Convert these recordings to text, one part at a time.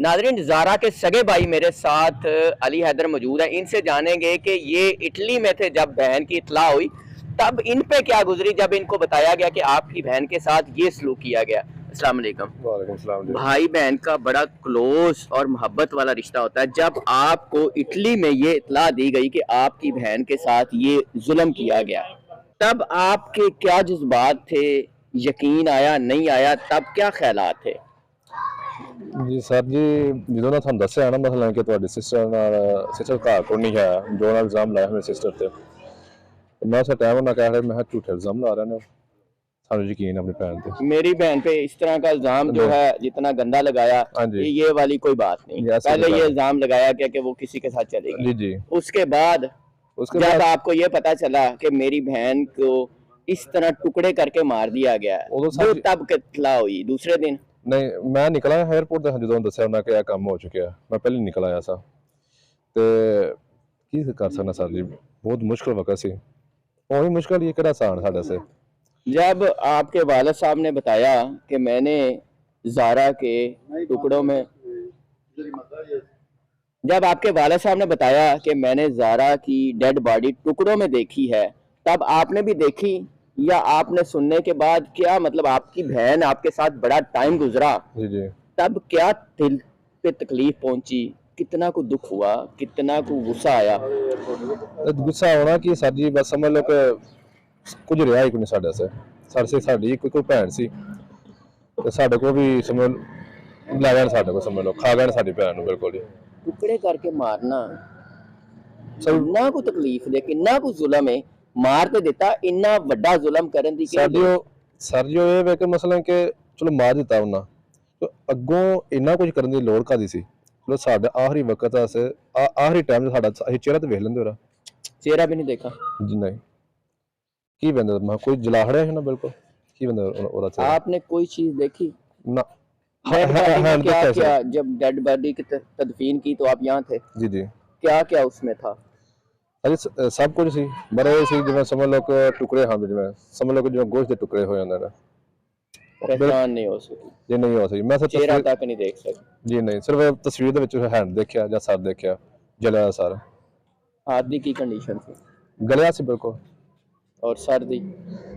नाजरीन, ज़ारा के सगे भाई मेरे साथ अली हैदर मौजूद है। इनसे जानेंगे कि ये इटली में थे जब बहन की इत्तला हुई, तब इन पे क्या गुजरी जब इनको बताया गया कि आपकी बहन के साथ ये सलूक किया गया। अस्सलाम वालेकुम। वालेकुम सलाम जी। भाई बहन का बड़ा क्लोज और मोहब्बत वाला रिश्ता होता है। जब आपको इटली में ये इत्तला दी गई कि आपकी बहन के साथ ये जुल्म किया गया, तब आपके क्या जज्बात थे? यकीन आया, नहीं आया? तब क्या ख्यालात थे? जी सर जी, ਜਦੋਂ ਨਾ ਤੁਹਾਨੂੰ ਦੱਸਿਆ ਨਾ ਮਸਲਾ ਕਿ ਤੁਹਾਡੀ ਸਿਸਟਰ ਘਰ ਕੋਲ ਨਹੀਂ ਹੈ, ਜੋ ਨਾਲ ਇਲਜ਼ਾਮ ਲਾਇਆ ਮੇਰੇ ਸਿਸਟਰ ਤੇ, ਮੈਂ ਉਸ ਟਾਈਮ ਉਹਨਾਂ ਕਹਿ ਰਿਹਾ ਮੈਂ ਝੂਠੇ ਇਲਜ਼ਾਮ ਲਾ ਰਹੇ ਨੇ, ਸਾਨੂੰ ਯਕੀਨ ਹੈ ਆਪਣੀ ਭੈਣ ਤੇ। मेरी बहन पे इस तरह का इल्जाम जो जी है जितना गंदा लगाया, हाँ जी, ये वाली कोई बात नहीं। ये ऐसी पहले कोई ये बात इल्जाम लगाया गया कि वो किसी के साथ चलेगी। जी जी। उसके बाद उसके जब बाद आपको ये पता चला कि मेरी बहन को इस तरह टुकड़े करके मार दिया गया है, उदों वो साडी तब इत्तला हुई दूसरे दिन? ਨਹੀਂ, ਮੈਂ ਨਿਕਲ ਆਇਆ 에ਅਰਪੋਰਟ ਤੇ ਜਦੋਂ ਦੱਸਿਆ ਉਹਨਾਂ ਕਿ ਇਹ ਕੰਮ ਹੋ ਚੁੱਕਿਆ, ਮੈਂ ਪਹਿਲੇ ਨਿਕਲ ਆਇਆ ਸਾਂ ਤੇ ਕੀ ਕਰ ਸਕਦਾ ਸਰ ਜੀ, ਬਹੁਤ ਮੁਸ਼ਕਲ ਵਕਤ ਸੀ। ਉਹ ਵੀ ਮੁਸ਼ਕਲ ਇਹ ਕਿਹੜਾ ਆसान ਸਾਡੇ ਸੇ। जब आपके वालिद साहब ने बताया कि मैंने ज़ारा के टुकड़ों में जब आपके वालिद साहब ने बताया कि मैंने ज़ारा की डेड बॉडी टुकड़ों में देखी है, तब आपने भी देखी या आपने सुनने के बाद क्या मतलब आपकी बहन आपके साथ बड़ा टाइम गुजरा, जी जी। तब क्या दिल पे तकलीफ पहुंची? कितना को दुख हुआ, कितना को गुस्सा आया? गुस्सा होना कि सर जी बस समझ लो कि ਕੁਝ ਰਿਹਾ ਹੀ ਕੋਈ ਨਹੀਂ ਸਾਡੇ ਸੇ। ਸਾਡੀ ਕੋਈ ਭੈਣ ਸੀ ਤੇ ਸਾਡੇ ਕੋਲ ਵੀ ਸਮਝ ਲੈ ਜਾਣ, ਸਾਡੇ ਕੋਲ ਸਮਝ ਲਓ ਖਾ ਗਏ ਸਾਡੀ ਭੈਣ ਨੂੰ ਬਿਲकुल ਹੀ। टुकड़े करके मारना ਸਰ किन्ना को तकलीफ दे, किन्ना को जुल्म है। मार ते दिता, इन्ना वड्डा जुल्म करन दी क्या ਸਾਡੀ ਉਹ ਸਰ ਜੀ ਉਹ ਇਹ ਵੇ ਕਿ ਮਸਲਾ ਕਿ ਚਲੋ ਮਾਰ ਦਿੱਤਾ ਉਹਨਾਂ, ਤੇ ਅੱਗੋਂ ਇੰਨਾ ਕੁਝ ਕਰਨ ਦੀ ਲੋੜ ਕਾਦੀ ਸੀ? ਚਲੋ ਸਾਡਾ ਆਖਰੀ ਵਕਤ ਆ, ਆਖਰੀ ਟਾਈਮ ਸਾਡਾ ਅਸੀਂ ਚਿਹਰਾ ਤੇ ਵੇਖ ਲੈਂਦੇ ਉਹਦਾ। चेहरा भी नहीं देखा? ਜੀ ਨਹੀਂ, ਕੀ ਬੰਦਾ ਮੈਂ ਕੋਈ ਜਲਾ ਖੜਿਆ ਸੀ ਨਾ, ਬਿਲਕੁਲ ਕੀ ਬੰਦਾ ਉਹਦਾ ਚਿਹਰਾ आपने कोई चीज देखी? ਨਾ। डेड बॉडी में हैंड क्या देखा क्या, सर। जब डेड बॉडी की तदफीन की तो आप यहाँ थे, ਜੀ ਜੀ। क्या क्या उसमें था? ਅਜੇ ਸਭ ਕੁਝ ਸੀ, ਬੜੇ ਸੀ ਜਿਵੇਂ ਸਮਝ ਲਓ ਕਿ ਟੁਕੜੇ ਹਨ, ਜਿਵੇਂ ਸਮਝ ਲਓ ਕਿ ਜਿਵੇਂ ਗੋਸ਼ਤ ਦੇ ਟੁਕੜੇ ਹੋ ਜਾਂਦੇ ਨੇ। पहचान नहीं हो सकी, ਜੇ ਨਹੀਂ ਹੋ ਸਕੀ, ਮੈਂ ਸਿਰਫ चेहरा ਤਸਵੀਰ तक नहीं देख सकी? ਜੀ ਨਹੀਂ, ਸਿਰਫ ਤਸਵੀਰ ਦੇ ਵਿੱਚ ਹੈਂਡ ਦੇਖਿਆ ਜਾਂ ਸਰ ਦੇਖਿਆ, ਜਲਿਆ ਹੋਇਆ ਸਰ, आदमी की कंडीशन थी ਗਲਿਆ ਸੀ ਬਿਲਕੁਲ। और सर्दी?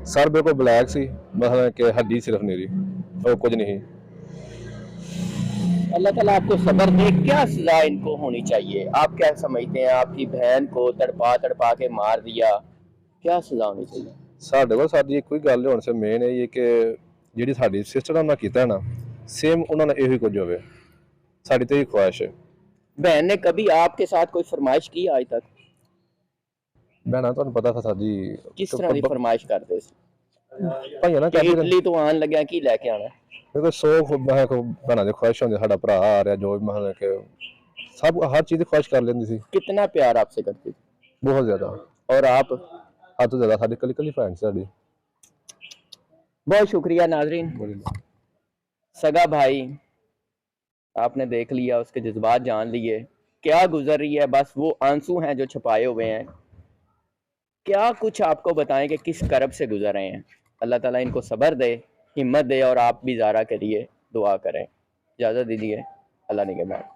सर बिल्कुल ब्लैक सी, मतलब कि हड्डी सिर्फ नीरी, और कुछ नहीं। अल्लाह ताला आपको सब्र दे। क्या सजा इनको होनी चाहिए? आप क्या समझते हैं? आपकी बहन को तड़पा तड़पा के मार दिया, क्या सजा होनी चाहिए? ਸਾਡੇ ਕੋਲ ਸਾਡੀ ਇੱਕੋ ਹੀ ਗੱਲ ਹੋਣ ਸੇ ਮੇਨ ਇਹ ਕਿ ਜਿਹੜੀ ਸਾਡੀ ਸਿਸਟਰ ਨਾਲ ਕੀਤਾ ਨਾ, ਸੇਮ ਉਹਨਾਂ ਨਾਲ ਇਹੋ ਹੀ ਕੁਝ ਹੋਵੇ, ਸਾਡੀ ਤੇ ਇਹ ਖੁਆਇਸ਼ ਹੈ। बहन ने कभी आपके साथ कोई फरमाइश की आज तक? ਭੈਣਾ ਤੁਹਾਨੂੰ ਪਤਾ ਸਰ ਜੀ, किस तरह की फरमाइश करते सी? ਭਾਈਆਂ ਨਾ कि ਕਹਿੰਦੇ इटली तो आन लगे की लेके आना है? ਦੇਖੋ ਸੌ ਮੈਂ ਭੈਣਾਂ ਦੀ ਖੁਆਇਸ਼ ਹੁੰਦੀ, ਸਾਡਾ ਭਰਾ ਆ ਰਿਹਾ ਜੋ ਵੀ ਮਤਲਬ ਕਿ ਸਭ ਹਰ ਚੀਜ਼ ਦੀ ਖੁਆਇਸ਼ ਕਰ ਲੈਂਦੀ ਸੀ, कितना प्यार आपसे करती थी? ਬਹੁਤ ਜ਼ਿਆਦਾ, और आप? ਹੱਦ ਤੋਂ ਜ਼ਿਆਦਾ। ਸਾਡੀ ਕੱਲੀ ਭੈਣ ਸੀ ਸਾਡੀ। बहुत शुक्रिया नाजरीन। सगा भाई आपने देख लिया, उसके जज्बात जान लिए, क्या गुजर रही है, बस वो आंसू हैं जो छुपाए हुए हैं। क्या कुछ आपको बताएं कि किस करब से गुजर रहे हैं। अल्लाह ताला इनको सब्र दे, हिम्मत दे, और आप भी ज़ारा के लिए दुआ करें। इजाज़त दीजिए, अल्लाह निगहबान।